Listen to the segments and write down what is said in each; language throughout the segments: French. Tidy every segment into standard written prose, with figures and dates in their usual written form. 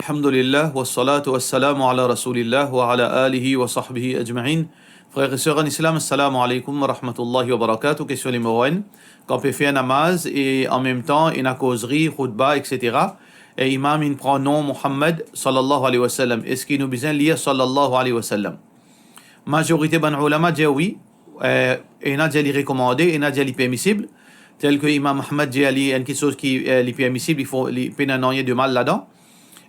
Alhamdulillah, wa salatu wa salamu ala rasulillah wa ala alihi wa sahbihi ajma'in. Frères et sœurs en islam, assalamu alaikum wa rahmatullahi wa barakatuh. Question numéro 1. Quand on peut faire namaz et en même temps une causerie, khutbah, etc. Et imam il prend nom Muhammad sallallahu alayhi wa sallam. Est-ce qu'il nous besoin de lire sallallahu alayhi wa sallam? Majorité ban ulama dit oui. Et il a dit recommandé, et il a dit permissible. Tel que Imam Ahmad dit il y a quelque chose qui est permissible, il faut pénaliser de mal là-dedans.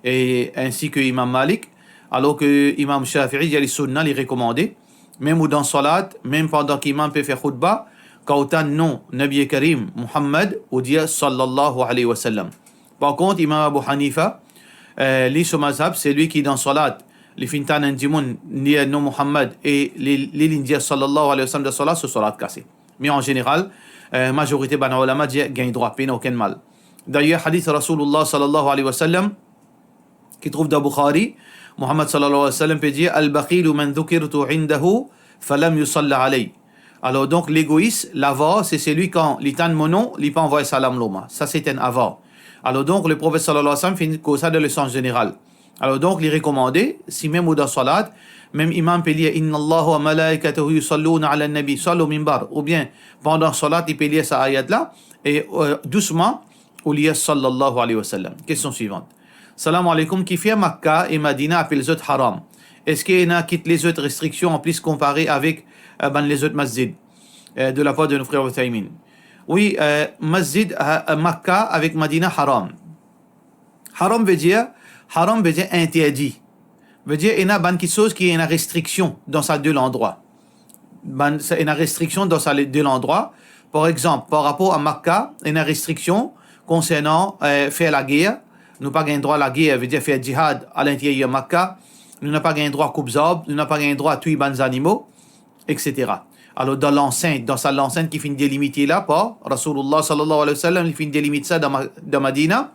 Et ainsi que Imam Malik, alors que Imam Shafi'i dit les sunnah, les recommandés, même dans salat, même pendant qu'imam peut faire khutbah, quand autant non, Nabi Karim, Muhammad, ou dit sallallahu alayhi wa sallam. Par contre, Imam Abu Hanifa, lui, son mazhab, c'est lui qui dans salat, les fintan indimun, ni non Muhammad, et les lignes sallallahu alayhi wa sallam de salat, ce salat cassé. Mais en général, majorité ban ulama dit gagne droit, peine aucun mal. D'ailleurs, hadith Rasulullah sallallahu alayhi wa sallam, qui trouve dans Bukhari, Muhammad sallallahu alayhi wa sallam peut dire Al-Baqilu man dhukirtu indahu falam yusalla alayhi. Alors donc l'égoïste, l'avare, c'est celui quand l'itan monon, il pas envoyer salam loma. Ça c'est un avare. Alors donc le prophète sallallahu alayhi wa sallam fait que ça de le sens général. Alors donc il recommandé, si même ou dans salat, même imam peut dire Inna Allah wa malaikatahu yusalluna ala nabi sallu minbar. Ou bien pendant salat, il peut lire cette ayat là et doucement, ou lire sallallahu alayhi wa sallam. Question suivante. Salam alaikum, qui fait Makkah et Madina appellent les autres haram. Est-ce qu'il y en a qui les autres restrictions en plus comparées avec les autres masjids de la part de nos frères Uthaymin? Oui, masjid Makkah avec Madina haram. Haram veut dire interdit. Veut dire il y a quelque chose qui est une restriction dans ces deux endroits. Il y a une restriction dans ces deux endroits. Par exemple, par rapport à Makkah, il y a une restriction concernant faire la guerre. Nous n'avons pas droit à la guerre, veut dire faire djihad à l'intérieur de Makkah. Nous n'avons pas droit à couper arbres, nous n'avons pas droit à tuer les animaux, etc. Alors dans l'enceinte, l'enceinte qui finit délimitée là par Rasulullah sallallahu alayhi wa sallam, il finit délimiter ça dans Madina,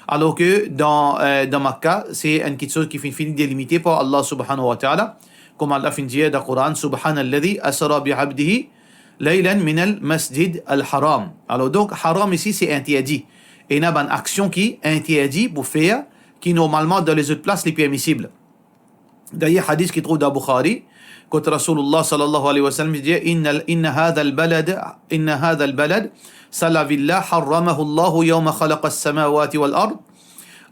alors que dans Makkah, c'est une petite chose qui finit délimitée par Allah subhanahu wa ta'ala, comme Allah finit dire dans le Coran, Subhanalladhi asra bi'abdihi laylan min al-masjid al-haram. Alors donc, haram ici, c'est interdit. Et il y a une action qui est interdite pour faire, qui normalement dans les autres places est permissible. D'ailleurs, hadith qui trouve dans Bukhari, quand Rasulullah sallallahu alayhi wa sallam dit Inna hadha al-balad salavillah harramahu Allahu yawma khalaqa as-samawati wal ard.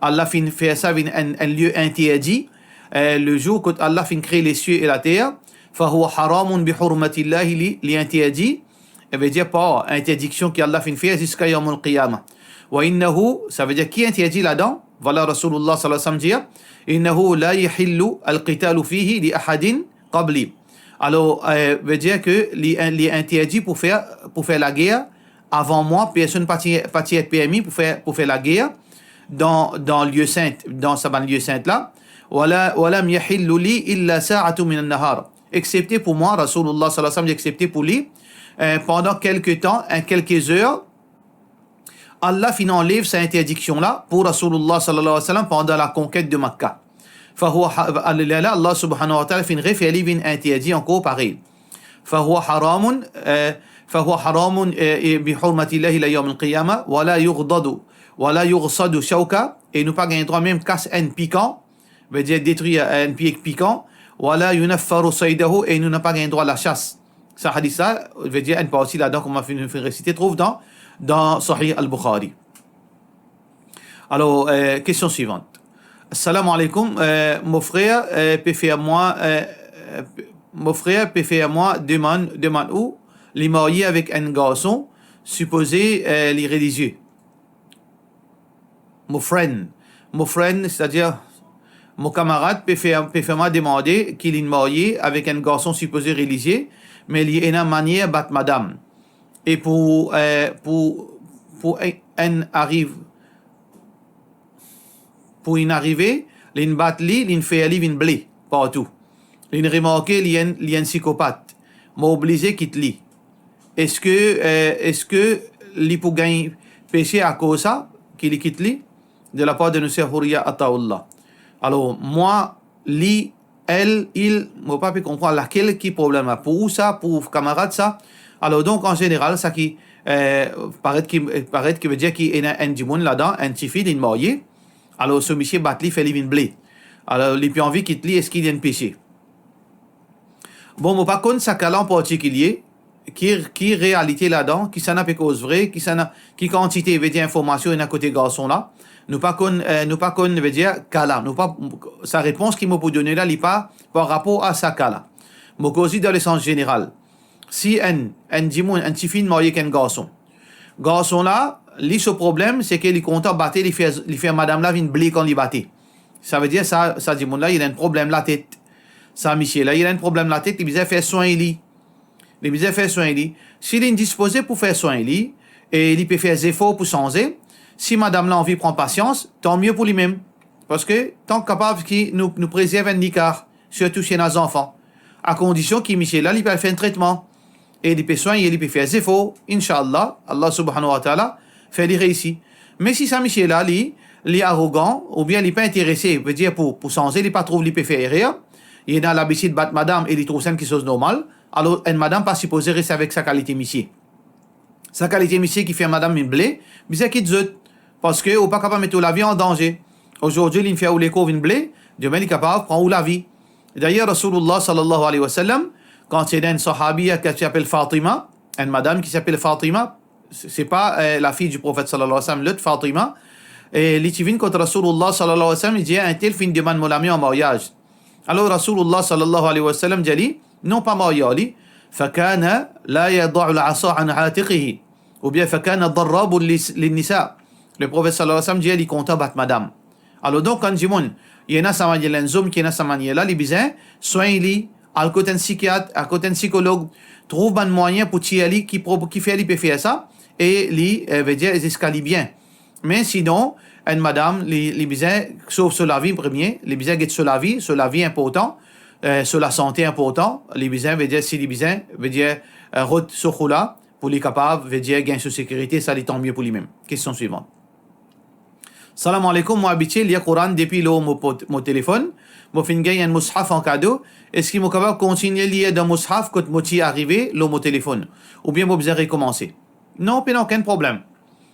Allah fin fait ça un lieu interdit le jour quand Allah fin créer les cieux et la terre. Fahuwa haramun bi hurmatillahi li interdit. Ça veut dire pas interdiction qu'Allah fin fait jusqu'à yawm al-qiyamah. وإنه, ça veut dire qui interdit là-dedans? Voilà Rasulullah sallallahu alayhi wa sallam dit إنه لا يحل القتال فيه لأحد قبلي. Alors, veut dire que les interdit pour faire la guerre avant moi, personne pas être permis pour faire la guerre dans le lieu saint, dans ce lieu saint là. ولم يحل لي إلا ساعة من النهار. Excepté pour moi, Rasulullah sallallahu alayhi wa sallam dit excepté pour lui pendant quelques temps, quelques heures. Allah enlève cette interdiction-là pour Rasulullah sallallahu alayhi wa sallam pendant la conquête de Makkah. Allah subhanahu wa ta'ala réfère interdit encore pareil. فهو حرام بحرمة الله إلى يوم القيامة ولا يغضد شوكة, et nous pas gagner droit même casse un piquant, veut dire détruire un pied piquant, ولا ينفر صيده, et nous n'a pas gagner droit à la chasse. Ça hadith ça veut dire une partie là-dedans qu'on m'a fait réciter trouve dans Sahih al-Bukhari. Alors, question suivante. Assalamu alaikum, mon frère peut faire moi demande où les marier avec un garçon supposé les religieux. Mon friend, c'est-à-dire mon camarade peut faire moi demander qu'il est marié avec un garçon supposé religieux, mais il y a une manière de battre madame. Et pour une arriver, l'in bat li, l'in fait ali vin blé partout. L'in remarqué li un psychopathe. M'a obligé quitte li. Est-ce que li pour gagner péché à cause ça qu'il quitte li de la part de notre Houria Ataullah. Alors moi li elle il moi pas pu comprendre laquelle qui problème pour ça pour camarade ça. Alors donc en général ça qui paraît qui veut dire qu'il y a un djimoun là-dedans, un tifi d'une mariée. Alors ce monsieur bat li fait li vin blé. Alors il puis envie quitte li est-ce qu'il y a un péché. Bon, moi par contre ça cas en particulier qui réalité là-dedans, qui ça n'a pas cause vrai, qui quantité veut dire information et à côté garçon là. Nous pas veut dire cas là, nous pas sa réponse qui m'a pour donner là, il pas par rapport à sa cas là. Moi cause dans le sens général. Si un dimon un petit fille marié qu'un garçon. Garçon là, lui ce problème c'est qu'il est content battre, il fait madame là vient blé quand il battait. Ça veut dire ça dimon là, il a un problème la tête. Ça Michel là, il a un problème la tête, il besoin faire soin lui. Il besoin faire soin lui. S'il est disposé pour faire soin lui et il peut faire des efforts pour changer, si madame là envie prend patience, tant mieux pour lui-même. Parce que tant capable qu'il nous préserve un nicard, surtout chez nos enfants. À condition qu'il Michel là, il peut faire un traitement. Et il peut soigner, il peut faire des efforts, Inch'Allah, Allah subhanahu wa ta'ala, fait les réussir. Mais si ça Michel là, il est arrogant, ou bien il n'est pas intéressé, veut dire pour changer, il n'est pas trop, il peut faire rien, il est dans l'habitude de battre madame et il trouve ça quelque chose de normal, alors une madame pas supposée rester avec sa qualité monsieur. Sa qualité monsieur qui fait madame une blé, mais c'est qu'il zut, parce que, ou pas capable de mettre la vie en danger. Aujourd'hui, il fait ou l'écho une blé, demain il est capable de prendre la vie. D'ailleurs, Rasulullah sallallahu alayhi wa sallam, quand il y a une sahabiya qui s'appelle Fatima, une madame qui s'appelle Fatima, c'est pas la fille du prophète sallallahu alayhi wa sallam, l'autre Fatima, et l'étivine contre Rasulullah sallallahu alayhi wa sallam, il dit un tel fin demande mon ami en mariage. Alors Rasulullah sallallahu alayhi wa sallam dit non pas mariage, فكان لا يضع العصا عن عاتقه ou bien فكان ضراب للنساء. Le prophète sallallahu alayhi wa sallam dit il compte battre madame. Alors donc quand Jimon, il y en a sa manière un homme qui est sa manière là, il besoin soin lui à côté d'un psychiatre, à côté d'un psychologue, trouve un moyen pour qui fait lui peut faire ça et lui veut dire il escalade bien. Mais sinon une madame les besoin sauf sur la vie premier, les besoin sur la vie important, sur la santé important, les besoin veut dire si les besoin veut dire route sur là pour les capables veut dire gain sur sécurité, ça lui tant mieux pour lui-même. Question suivante. Salam alaikum, moi habitué lire Coran depuis mon téléphone. Moi fin gagne un mushaf en cadeau. Est-ce qu'il m'a capable continuer lire dans mushaf quand moi t'y arrivé mon téléphone ou bien moi besoin recommencer? Non, pas aucun problème.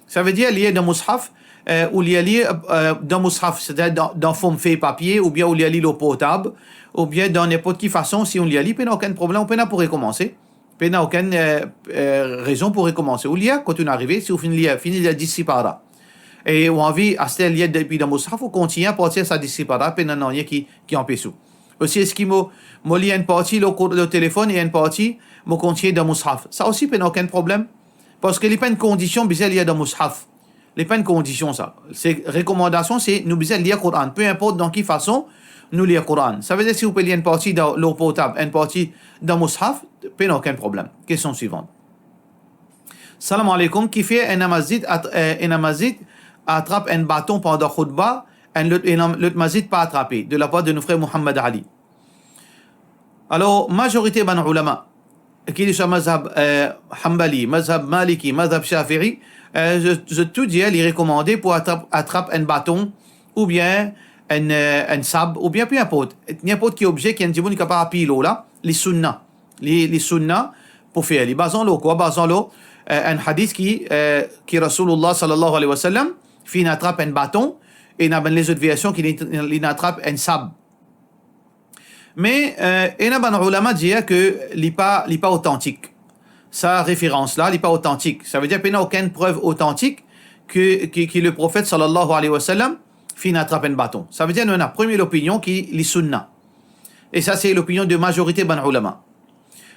Ça veut dire lire dans mushaf ou lire dans mushaf, c'est-à-dire dans forme fait papier ou bien ou lire l'eau portable ou bien dans n'importe quelle façon si on lit, pas aucun problème, on peut pas pour recommencer. Pas aucune raison pour recommencer. Ou lire quand on arrive, si on finit la discipara. Et on a envie à ce lien depuis dans Moussaf, on continue à partir sa discipline, puis non rien qui empêche. Aussi, est-ce qu'il m'a lié une partie le téléphone et une partie m'a continué dans Moussaf. Ça aussi, pas aucun problème. Parce que les pas une condition, bizarre lié dans Moussaf. Les pas une condition, ça. C'est recommandation, c'est nous bizarre lire Coran. Peu importe dans quelle façon nous lire Coran. Ça veut dire si vous pouvez lire une partie dans l'eau potable, une partie dans Moussaf, pas aucun problème. Question suivante. Salam alaikum, qui fait un amazid attrape un bâton pendant khutbah, l'autre mazid pas attrapé, de la part de nos frères Muhammad Ali. Alors, majorité ban ulama, qui est mazhab Hanbali, mazhab Maliki, mazhab Shafi'i, je tout dis, il est recommandé pour attraper un bâton, ou bien un sab, ou bien peu importe, n'importe quel objet qui est un djibon capable à pile là, les sunnah, les sunnah, pour faire, les basons quoi, un hadith qui Rasulullah sallallahu alayhi wa sallam, fin attrape un bâton et n'a les autres versions qu'il attrape un sable. Mais il y a des ulama qui disent que n'est pas authentique. Sa référence là n'est pas authentique. Ça veut dire qu'il n'y a aucune preuve authentique que le prophète sallallahu alayhi wa sallam fin attrape un bâton. Ça veut dire qu'il y a une première opinion qui est les sunnah. Et ça c'est l'opinion de majorité des ulama.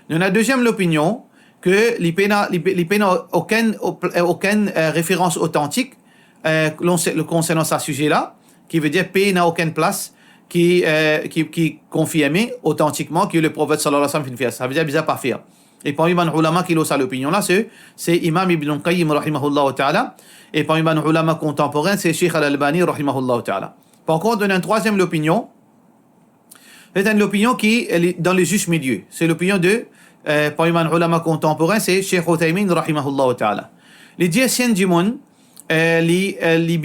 Il y a une deuxième opinion que il n'y a aucune référence authentique concernant ce sujet-là, qui veut dire pays n'a aucune place qui confirme authentiquement que le prophète sallallahu alayhi wa sallam fait ça. Ça veut dire bizarre pas faire. Et parmi les ulama qui ont cette opinion-là, c'est Imam Ibn Qayyim rahimahullah ta'ala, et parmi les ulama contemporains, c'est Sheikh Al-Albani rahimahullah ta'ala. Par contre, on a une troisième opinion, c'est une opinion qui est dans le juste milieu. C'est l'opinion de parmi les ulama contemporains, c'est Sheikh Uthaymin rahimahullah ta'ala. Les 10 du monde, les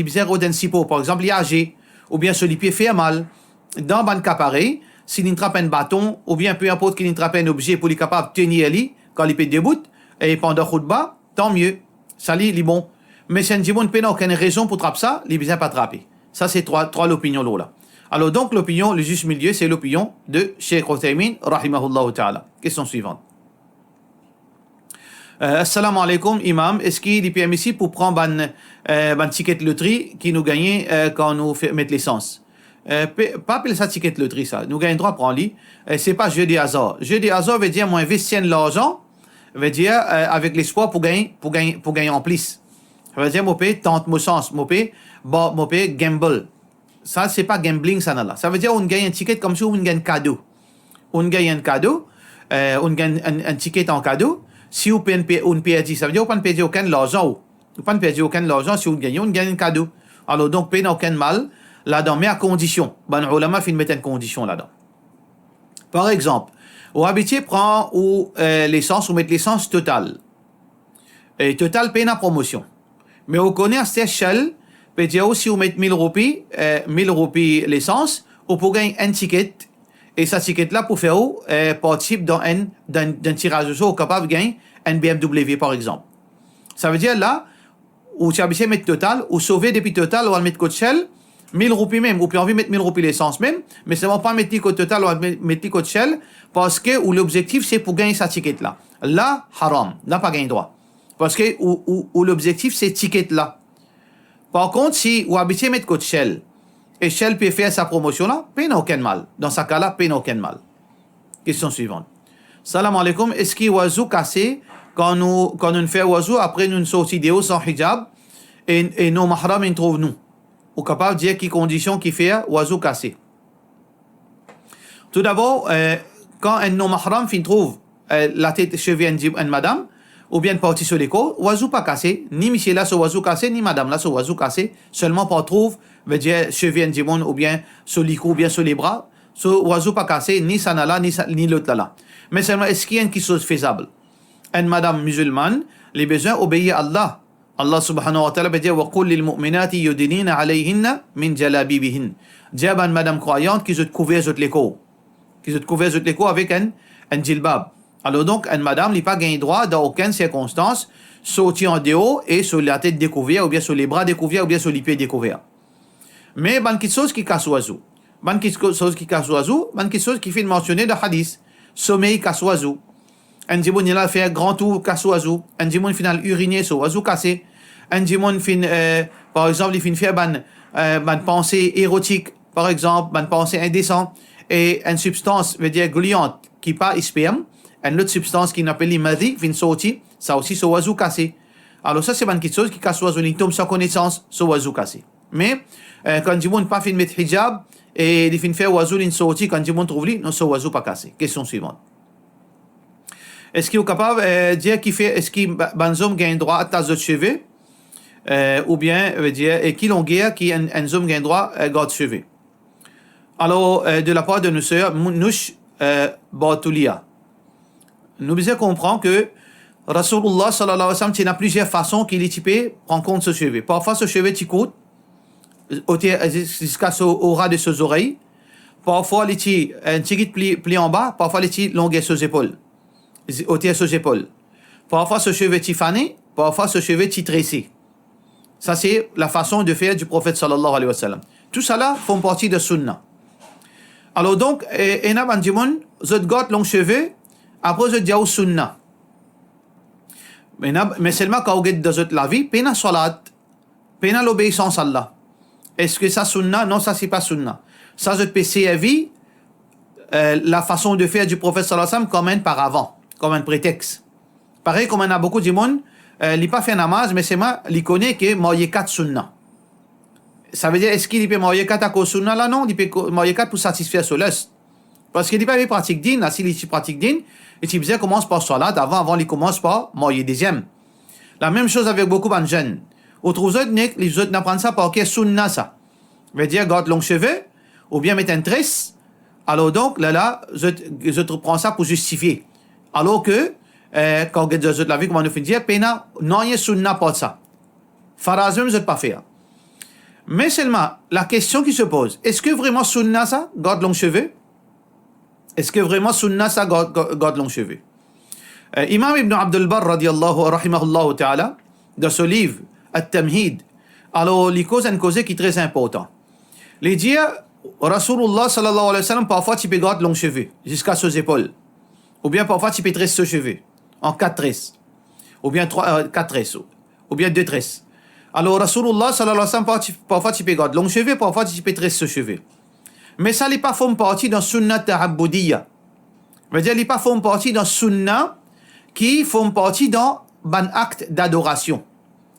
bizarres d'un sipo, par exemple, les âgés, ou bien sur les pieds fait mal, dans un cas pareil, s'il attrape un bâton, ou bien peu importe qu'il attrape un objet pour les capable de tenir lui, quand il peut debout, et pendant tant mieux, ça lui est bon. Mais si un djibon n'a aucune raison pour attraper ça, les bizarres pas attraper. Ça, c'est trois l'opinion là. Alors donc, l'opinion, le juste milieu, c'est l'opinion de Cheikh Uthaymin, rahimahullah ta'ala. Question suivante. Assalamu alaikum, imam. Est-ce qu'il est permissible pour prendre un ticket de loterie qui nous gagne quand nous mettons l'essence? Pas appeler ça ticket de loterie, ça. Nous gagnons droit à prendre lui. C'est pas jeu de hasard. Jeu de hasard veut dire, moi, investir de l'argent, veut dire, avec l'espoir pour gagner en plus. Ça veut dire, moi, tente mon sens, moi, gamble. Ça, c'est pas gambling, ça, là. Ça veut dire, on gagne un ticket comme si on gagne un cadeau. On gagne un cadeau, on gagne un ticket en cadeau. Si on perd, ça veut dire, on ne perd aucun argent. On ne perd aucun argent si on gagne un cadeau. Alors, donc, paye aucun mal là-dedans, mais à condition. Ben, ulama fin mettre une condition là-dedans. Par exemple, au habitué prend l'essence, ou mettre l'essence totale. Et total paye la promotion. Mais on connaît à cette échelle, peut dire aussi on met 1000 roupies l'essence, ou pour gagner un ticket, et ce ticket-là pour faire participe d'un tirage au sort capable de gagner un BMW par exemple. Ça veut dire là, où tu as habitué mettre total, ou sauver depuis total, ou à mettre code shell, 1000 roupies même, ou puis envie de mettre 1000 roupies l'essence même, mais c'est pas mettre code total ou mettre code shell, parce que l'objectif c'est pour gagner ce ticket-là. Là, haram, n'a pas gagné droit. Parce que l'objectif c'est ticket-là. Par contre, si vous habituez à mettre code Shell, et Shell peut faire sa promotion-là, paye aucun mal. Dans ce cas-là, paye aucun mal. Question suivante. Salam alaikum. Est-ce qu'il y a oiseau cassé quand nous fait oiseau après nous sortie de haut sans hijab et nos mahram ils trouvent nous? Ou capable de dire quelles conditions qui fait oiseau cassé? Tout d'abord, quand un non mahram trouve la tête cheveux d'une madame, ou bien parti sur l'écho, oiseau pas cassé, ni monsieur là sur oiseau cassé, ni madame là sur oiseau cassé, seulement pas trouve, veut dire cheveux du monde, ou bien sur l'écho, ou bien sur les bras, sur oiseau pas cassé, ni ça là, ni l'autre là. Mais seulement, est-ce qu'il y a une chose faisable? Une madame musulmane, les besoins obéir à Allah. Allah subhanahu wa ta'ala veut dire, wa qul lil mu'minati yudinina alayhinna min jalabibihin. Dis à une madame croyante qui se couvre sur l'écho. Qui se couvre sur l'écho avec un djilbab. Alors donc, une madame n'a pas gagné droit dans aucune circonstance sortir en dehors et sur la tête découverte, ou bien sur les bras découverts, ou bien sur les pieds découverts. Mais il y a quelque chose qui casse oiseau. Il y a quelque chose qui casse oiseau, il y a quelque chose qui fait mentionner dans le hadith. Sommeil casse oiseau. Un dimon il a fait un grand tour casse oiseau. Un dimon final uriner sur oiseau cassé. Un dimon par exemple, il fait faire une pensée érotique, par exemple, une pensée indécente, et une substance, veut dire gluante, qui pas sperme. Une autre substance qui s'appelle l'imadi, vient sortir, ça aussi, c'est oiseau cassé. Alors ça, c'est une petite chose qui casse oiseau, il tombe sans connaissance, c'est oiseau cassé. Mais, quand du monde pas fait mettre hijab, et il fait faire oiseau, il sortit, quand du monde trouve lui, non, c'est oiseau pas cassé. Question suivante. Est-ce qu'il est capable de dire est-ce qu'il homme gagne droit à tasse de cheveux, ou bien, veut dire, et qui longueur qui un homme gagne droit à garde cheveux? Alors, de la part de nos sœurs, Nouch Batoulia, nous devons comprendre que Rasulullah sallallahu alayhi wa sallam, il y a plusieurs façons qu'il est typé prend compte de ce cheveu. Parfois, ce cheveu t'y coûte jusqu'à au ras de ses oreilles. Parfois, il est un petit pli en bas. Parfois, il est longueur sur ses épaules. Au-dessus de ses épaules. Parfois, ce cheveu t'y fané. Parfois, ce cheveu t'y tressé. Ça, c'est la façon de faire du prophète sallallahu alayhi wa sallam. Tout ça là font partie de Sunnah. Alors donc, Ena Bandimon, je garde long cheveux. Après, je dis au Sunnah. Mais seulement quand vous êtes dans la vie, pena salat, pena l'obéissance à Allah. Est-ce que ça Sunnah? Non, ça c'est pas Sunnah. Ça, je peux servir la façon de faire du prophète sallallahu alayhi wa sallam comme un paravent, comme un prétexte. Pareil, comme on a beaucoup de monde, il n'a pas fait namaz, mais c'est moi, il connaît que moi, il y a 4 Sunnah. Ça veut dire, est-ce qu'il peut marier 4 à cause Sunnah là? Non, il peut marier 4 pour satisfaire ce lust. Parce qu'il n'est pas pratique din, là, s'il est pratique din, et tu disais commence par salat, avant il commence par marier deuxième. La même chose avec beaucoup de jeunes. Autres autres, les autres n'apprennent ça par que Sunnah ça. Veut dire, garde long cheveux, ou bien mettre un tresse. Alors donc, là, je te prends ça pour justifier. Alors que, quand vous êtes la vie, comme on nous fait dire, pena, non, il y a Sunnah pas ça. Faraz même, je ne pas faire. Mais seulement, la question qui se pose, est-ce que vraiment Sunnah ça, garde long cheveux? Est-ce que vraiment Sunnah ça, garde long cheveux? Imam Ibn Abdul Barr, ta'ala, dans ce livre, At-Tamhid, alors, il cause une cause qui est très importante. Les dire, Rasulullah sallallahu alayhi wa sallam, parfois tu peux garder longs cheveux jusqu'à ses épaules. Ou bien parfois tu peux tresser ses cheveux en 4 tresses. Ou bien 4 tresses. Ou bien 2 tresses. Alors Rasulullah sallallahu alayhi wa sallam, parfois tu peux garder longs cheveux, parfois tu peux tresser ses cheveux. Mais ça n'est pas forme partie dans sunnah ta'abbudiyya. C'est-à-dire, il n'est pas forme partie dans sunnah qui forme partie dans ban acte d'adoration.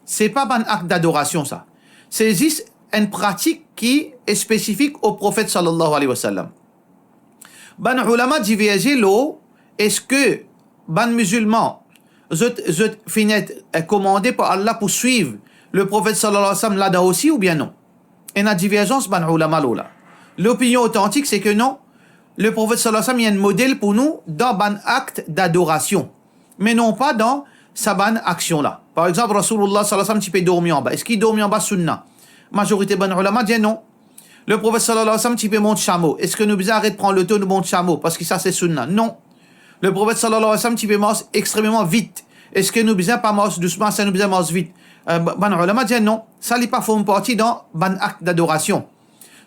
C'est pas ban acte d'adoration, ça. C'est juste une pratique qui est spécifique au prophète sallallahu alayhi wa sallam. Ban ulama divergent l'eau, est-ce que ban musulman, zot finet est commandé par Allah pour suivre le prophète sallallahu alayhi wa sallam là-dedans aussi ou bien non? Et la divergence ban ulama là. L'opinion authentique, c'est que non. Le prophète sallallahu alayhi wa sallam, il y a un modèle pour nous dans ban acte d'adoration, mais non pas dans sa ban action là. Par exemple, Rasulullah sallallahu alayhi wa sallam, tu peux dormir en bas. Est-ce qu'il dormit en bas sunnah? Majorité ban ulama dit non. Le prophète sallallahu alayhi wa sallam, tu peux monter chameau. Est-ce que nous devons arrêter de prendre le temps de monter chameau? Parce que ça c'est sunnah. Non. Le prophète sallallahu alayhi wa sallam, tu peux marcher extrêmement vite. Est-ce que nous devons pas marcher doucement? Ça nous devons marcher vite. Ban ulama dit non. Ça n'est pas forme partie dans ban acte d'adoration.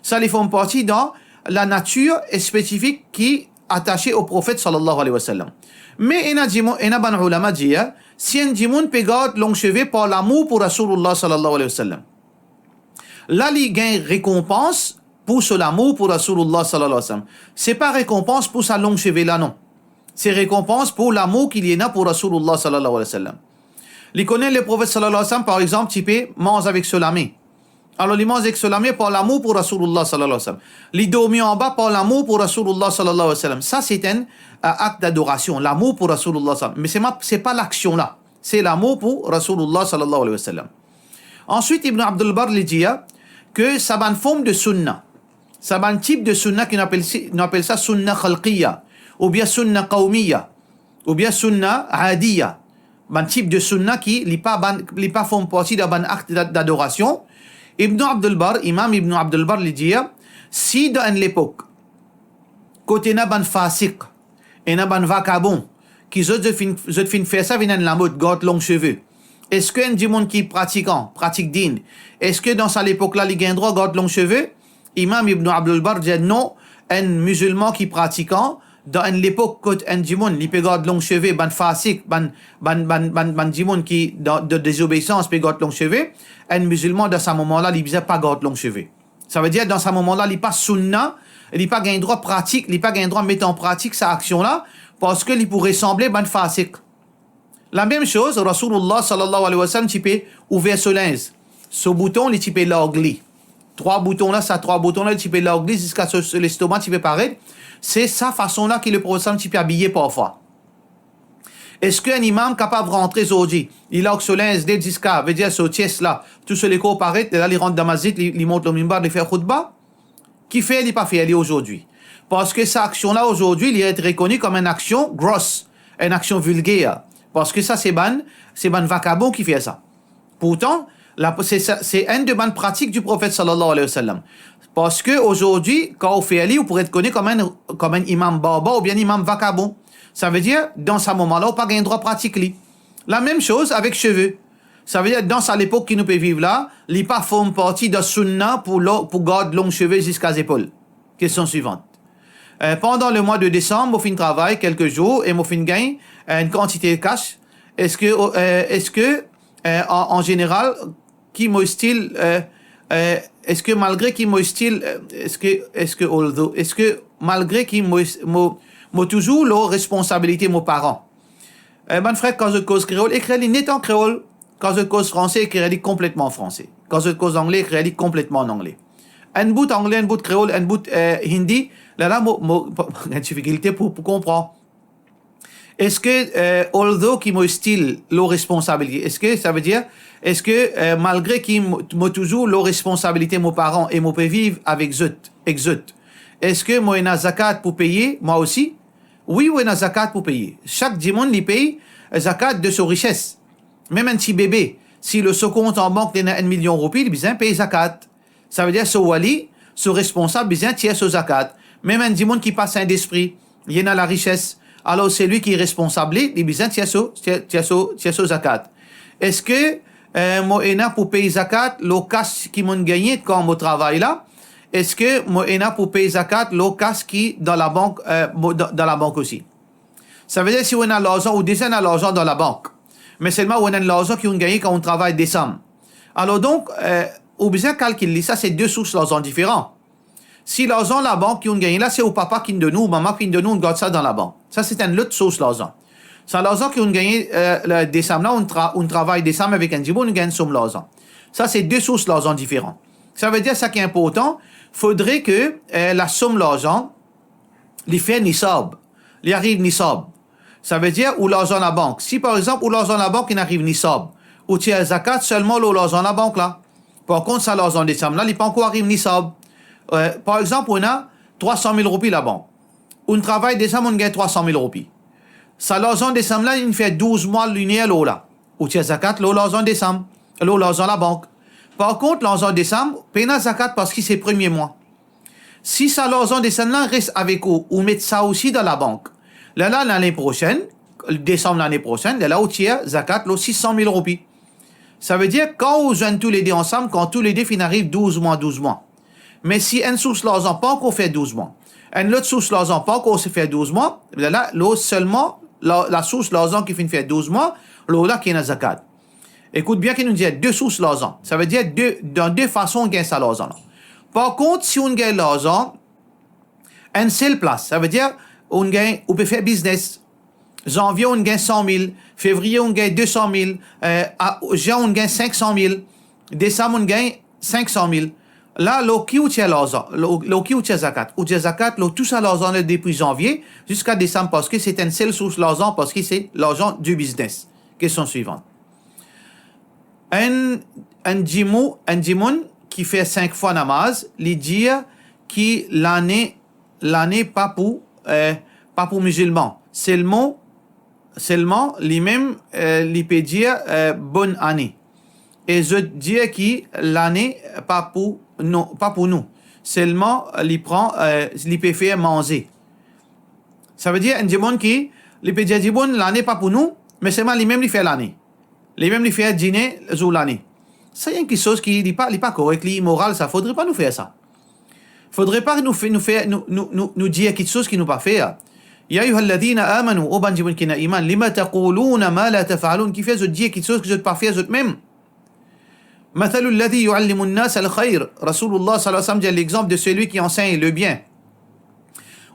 Ça les forme partie dans la nature spécifique qui est attachée au prophète sallallahu alayhi wa sallam. Mais ina ban ulama dit, si un djimoun peut garder long cheveux par l'amour pour Rasulullah sallallahu alayhi wa sallam, là il gagne récompense pour son amour pour Rasulullah sallallahu alayhi wa sallam. C'est pas récompense pour sa longue cheveux là, non. C'est récompense pour l'amour qu'il y en a pour Rasulullah sallallahu alayhi wa sallam. Il connaît le prophète sallallahu alayhi wa sallam, par exemple, tu peux manger avec Solamé. Alors, il mange avec Solamé par l'amour pour Rasulullah sallallahu alayhi wa sallam. Il dormit en bas par l'amour pour Rasulullah sallallahu alayhi wa sallam. Ça, c'est un acte d'adoration, l'amour pour Rasulullah sallallahu alayhi wa sallam. Mais c'est pas l'action là. C'est l'amour pour Rasulullah sallallahu alayhi wa sallam. Ensuite, Ibn Abdul Barr dit que ça a une forme de sunnah. Ça a un type de sunnah qu'on appelle ça sunnah khalqiyya, ou bien sunnah qawmiyya, ou bien sunnah adiyya. Un type de sunnah qui n'est pas forme partie d'un acte d'adoration. Ibn Abdul Barr, imam Ibn Abdul Barr, dit si dans l'époque, côté n'a ban fasik, et n'a ban vacabon, qui zot fin faire ça, viennent la mode, garde long cheveux. Est-ce qu'un monde qui est pratiquant, pratique digne, est-ce que dans cette époque-là, il gagne droit, garde long cheveux? Imam Ibn Abdul Barr dit non, un musulman qui est pratiquant, dans l'époque, quand un djimoun, il peut garder long cheveux, ban fasik, ban djimoun qui, de désobéissance, peut garder long cheveux, un musulman, dans ce moment-là, il ne peut pas garder long cheveux. Ça veut dire, dans ce moment-là, il n'est pas sunna, il n'est pas gain droit pratique, il n'est pas gain droit mettre en pratique sa action-là, parce qu'il pourrait sembler ban fasik. La même chose, Rasulullah sallallahu alayhi wa sallam, tu peux ouvrir ce linge. Ce bouton, tu peux l'ongler. 3 boutons là, ça 3 boutons là, tu peux l'ongler jusqu'à l'estomac, tu peux paraître. C'est sa façon-là que le prophète tu peux habiller parfois. Est-ce qu'un imam capable de rentrer aujourd'hui, il a ce linge dès jusqu'à, veut dire ce tiers là, tout ce l'écho paraît, là il rentre dans la masjid, il monte le minbar, il fait khutbah, qui fait, il n'est pas fait aller aujourd'hui. Parce que cette action-là aujourd'hui, il est reconnu comme une action grosse, une action vulgaire. Parce que ça, c'est ban vacabon qui fait ça. Pourtant, c'est une de bonnes pratiques du prophète sallallahu alayhi wa sallam. Parce que aujourd'hui, quand on fait aller, on pourrait être connu comme un imam barba ou bien imam vacabon. Ça veut dire, dans ce moment-là, on n'a pas un droit pratique. La même chose avec cheveux. Ça veut dire, dans l'époque qui nous peut vivre là, il n'y a pas forme partie de sunna pour garder longs cheveux jusqu'à les épaules. Question suivante. Pendant le mois de décembre, on fait un travail quelques jours et on fait gagne une quantité de cash. Est-ce que en général, qui me style, est-ce que malgré qui me style, est-ce que malgré qui me toujours la responsabilité de mes parents. Ben frère, quand je cause créole, écris net en créole. Quand je cause français, écris complètement français. Quand je cause anglais, écris complètement en anglais. Un bout anglais, un bout créole, un bout hindi, là, une difficulté pour comprendre. Est-ce que, although qui me style la responsabilité, est-ce que ça veut dire, est-ce que, malgré qui m'a toujours la responsabilité de mes parents et moi peux vivre avec zut, est-ce que moi, j'ai zakat pour payer, moi aussi? Oui, j'ai zakat pour payer. Chaque dimanche, il paye zakat de sa richesse. Même un petit bébé, si le compte en banque est 1 million de roupies, il besoin payer zakat. Ça veut dire, ce wali, ce responsable, besoin tirer ce zakat. Même un dimanche qui passe un d'esprit, il y en a la richesse. Alors, c'est lui qui est responsable, il besoin tirer ce zakat. Est-ce que, moi, pour payer zakat, le cash qui m'a gagné quand mon travail là, est-ce que moi pour payer zakat le cash qui dans la banque dans la banque aussi. Ça veut dire si on a l'argent ou déjà on a l'argent dans la banque, mais seulement on a l'argent qu'on gagne quand on travaille décembre. Alors donc on besoin calculer ça, c'est deux sources d'argent différents. Si l'argent la banque qu'on gagne là c'est au papa qui de nous, ou maman qui de nous, on garde ça dans la banque. Ça c'est une autre source d'argent. Ça l'argent qu'on gagne le décembre là on travaille décembre avec un djibon, on gagne somme l'argent. Ça c'est deux sources d'argent différentes. Ça veut dire ça qui est important, faudrait que la somme l'argent les fait nisab, les arrive nisab. Ça veut dire ou l'argent à la banque. Si par exemple ou l'argent à la banque il arrive nisab, ou tu as zakat seulement l'argent à la banque là. Par contre ça l'argent décembre là, il pas encore arrive nisab. Par exemple on a 300 000 roupies la banque. On travaille décembre on gagne 300 000 roupies. Ça l'argent décembre là il fait 12 mois linéaire là. Ou tu as zakat l'argent décembre, l'argent à la banque. Par contre l'argent décembre, pena zakat parce que c'est premier mois. Si ça l'argent décembre là reste avec vous, ou mettre ça aussi dans la banque. Là, l'année prochaine, décembre l'année prochaine, là, où tu as zakat, 600 000 roupies. Ça veut dire, quand on joigne tous les deux ensemble, quand tous les deux finissent 12 mois. Mais si une source l'argent pas encore fait 12 mois, une autre source l'argent pas encore fait 12 mois, là, seulement, la source l'argent qui finit fait 12 mois, là, qui est la zakat. Écoute bien qu'il nous dit deux sources l'argent. Ça veut dire, dans deux façons, on gagne ça l'argent. Par contre, si on gagne l'argent, une seule place, ça veut dire, on peut faire business. Janvier, on gagne 100 000. Février, on gagne 200 000. Juin, on gagne 500 000. Décembre, on gagne 500 000. Là, qui ou l'argent? Qui ou zakat? Ou zakat, tout ça l'argent depuis janvier jusqu'à décembre parce que c'est une seule source l'argent parce que c'est l'argent du business. Question suivante. Un djimoun qui fait 5 fois namaz, il dit que l'année pas pour musulmans. Seulement lui-même, il peut dire bonne année. Et je dis que l'année pas pour nous. Seulement, il peut faire manger. Ça veut dire, un djibon qui, il peut dire djibon, l'année pas pour nous, mais seulement lui-même, il fait l'année. Lui-même, il fait dîner sur l'année. C'est quelque chose qui n'est pas correct, immoral, ça faudrait pas nous faire ça. Faudrait pas nous dire quelque chose qui nous pas fait. Ya ayyuhalladhina amanu o banjibun kina iman lima taquluna ma la taf'alun qui fait je dis quelque chose que je ne pas faire je même. Mathalul ladhi yu'allimu an-nas al-khayr. Rasulullah sallallahu alayhi wa sallam dit l'exemple de celui qui enseigne le bien.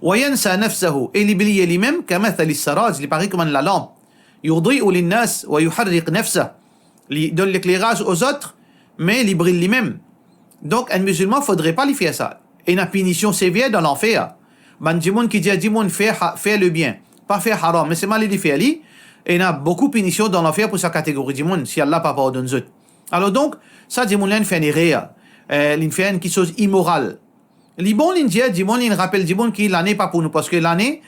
Wa yansa nafsahu et l'oublie lui-même kamathal as-saraj, il paraît comme la lampe. Yudhi'u lin-nas wa yuharriq nafsahu. Il donne l'éclairage aux autres mais il brille lui-même. Donc un musulman faudrait pas lui faire ça. Et une punition sévère dans l'enfer. Man djimoun qui dit djimoun fait le bien, pas faire haram, mais c'est mal il fait ali. Et il y a beaucoup de punitions dans l'enfer pour sa catégorie djimoun, si Allah pas pardonne zut. Alors donc, ça djimoun là, il fait une erreur. Il fait quelque chose immoral. Les bons, il dit djimoun, il rappelle djimoun que l'année pas pour nous, parce que l'année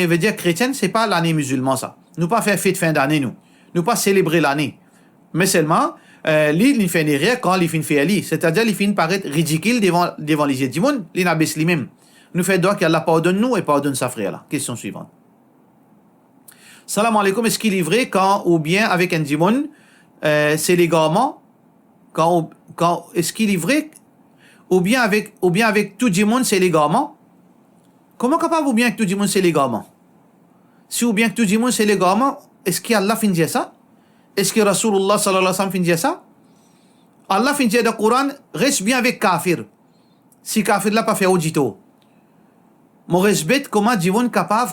veut dire chrétienne, c'est pas l'année musulmane ça. Nous pas faire fête fin d'année nous pas célébrer l'année. Mais seulement, il fait une erreur quand il fait ali, c'est-à-dire il finit par être ridicule devant les yeux du monde, il n'abaisse lui-même. Nous fait droit qu'Allah pardonne nous et pardonne sa frère là. Question suivante. Salam alaikum, est-ce qu'il est vrai quand ou bien avec un djimoun, c'est légalement quand est-ce qu'il est vrai ou bien avec tout djimoun c'est légalement? Comment capable ou bien que tout djimoun c'est légalement? Si ou bien que tout djimoun c'est légalement, est-ce qu'Allah finit dire ça? Est-ce que Rasulullah sallallahu alayhi wa sallam finit dire ça? Allah finit dire dans le Coran, reste bien avec kafir. Si kafir là pas fait audito. Mon respect, comment djimoun capable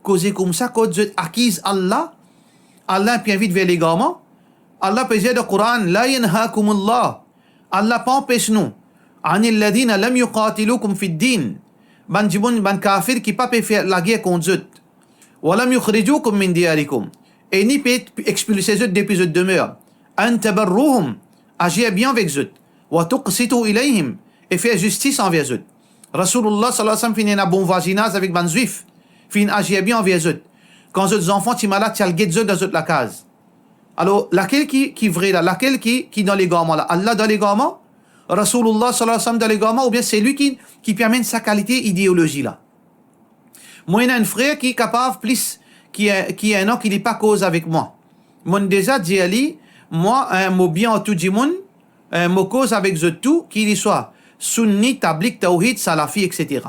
causer comme ça, cause acquise Allah bien vite vers l'égarement. Allah peut dire dans le Coran, la yanhakumullah. Allah pas empêche nous. Anil ladina lam yuqatilukum fid din. Ban djimoun, ban kafir qui pas peut faire la guerre contre eux. Wa lam yukhrijukum min diyarikum. Et ni peut expulser eux depuis eux demeure. An tabarruhum. Agir bien avec eux. Wa tuqsitu ilayhim. Et faire justice envers eux. Rasulullah sallallahu alayhi wa sallam finit un bon voisinage avec ban juif. Finit agir bien envers eux. Quand eux enfants sont malades, tu as le guet dans la case. Alors, laquelle qui est vrai là? Laquelle qui dans les garments là? Allah dans les garments? Rasulullah sallallahu alayhi wa sallam dans les garments? Ou bien c'est lui qui permet sa qualité idéologie là? Moi, il y a un frère qui est capable plus, qui est un an qui n'est pas cause avec moi. Moi, déjà dit moi, mon bien en tout du monde, mon cause avec eux tout, qu'il y soit. sunni, tablik, tawhid, salafi, etc.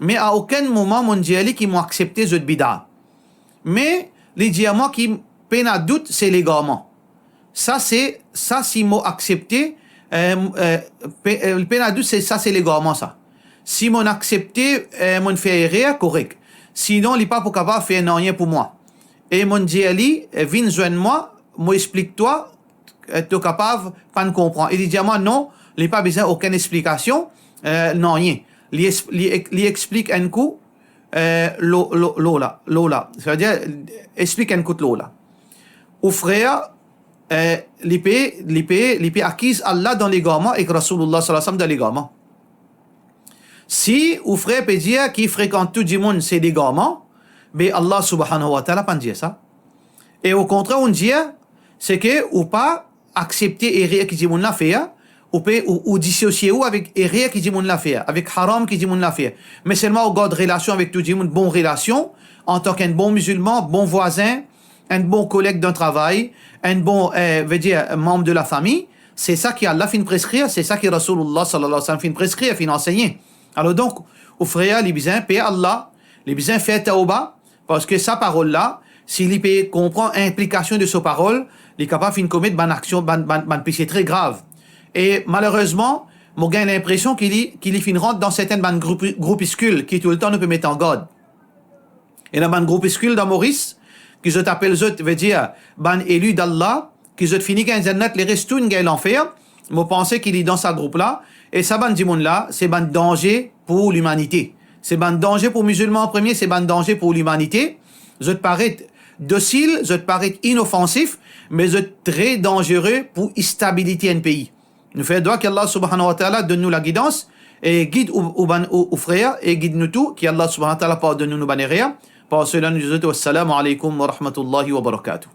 Mais à aucun moment, mon diali qui m'ont accepté ce bid'a. Mais les diamants qui peine à doute, c'est l'égarement. Ça, s'ils m'ont accepté, le peine à doute, c'est l'égarement, ça. Si m'ont accepté, m'ont fait rien, correct. Sinon, il n'est pas pour capable de faire rien pour moi. Et mon diali, viens joindre moi, explique-toi, tu es capable pas de comprendre. Il dit à moi, non, il n'y a pas besoin d'aucune explication, non, rien. Il explique un coup, Lola. C'est-à-dire, explique un coup de Lola. Ou frère, l'épée acquise Allah dans les gamins et que Rasulullah sallallahu alayhi wa sallam dans les gamins. Si ou frère peut dire qui fréquente tout le monde c'est des gamins, mais Allah subhanahu wa ta'ala pas dire ça. Et au contraire, on dit, c'est que ou pas accepter erreur qui dit mon l'a fait, ou dissocier ou avec erreur qui dit mon l'a fait, avec haram qui dit mon l'a fait. Mais seulement au garde relation avec tout le monde, bonne relation, en tant qu'un bon musulman, bon voisin, un bon collègue d'un travail, un bon, membre de la famille, c'est ça qui Allah fin prescrire, c'est ça qui Rasulullah sallallahu alayhi wa sallam fin prescrire, fin enseigner. Alors donc, au frère, les besoins, paix Allah, les besoins fait tauba, parce que sa parole-là, s'il comprend l'implication de sa parole, il est capable de commettre une action, un péché très grave. Et malheureusement, moi j'ai l'impression qu'il rentre dans certaines groupuscules qui tout le temps ne peut mettre en garde. Et dans une groupuscule dans Maurice, qui je t'appelle, veut dire, ban élu d'Allah, qui je finis qu'un zannat, les restoun gagne l'enfer, moi pensais qu'il est dans sa groupe-là, et ça ban dimon là, c'est ban danger pour l'humanité. C'est ban danger pour musulmans en premier, c'est ban danger pour l'humanité. Je te parais docile, je te parais inoffensif, mais je très dangereux pour stabilité un pays. Nous faisons droit qu'Allah subhanahu wa ta'ala donne nous la guidance, et guide aux frères, et guide nous tout, qu'Allah subhanahu wa ta'ala pardonne nous nos bannières. Par cela, nous disons assalamu alaikum wa rahmatullahi wa barakatuh.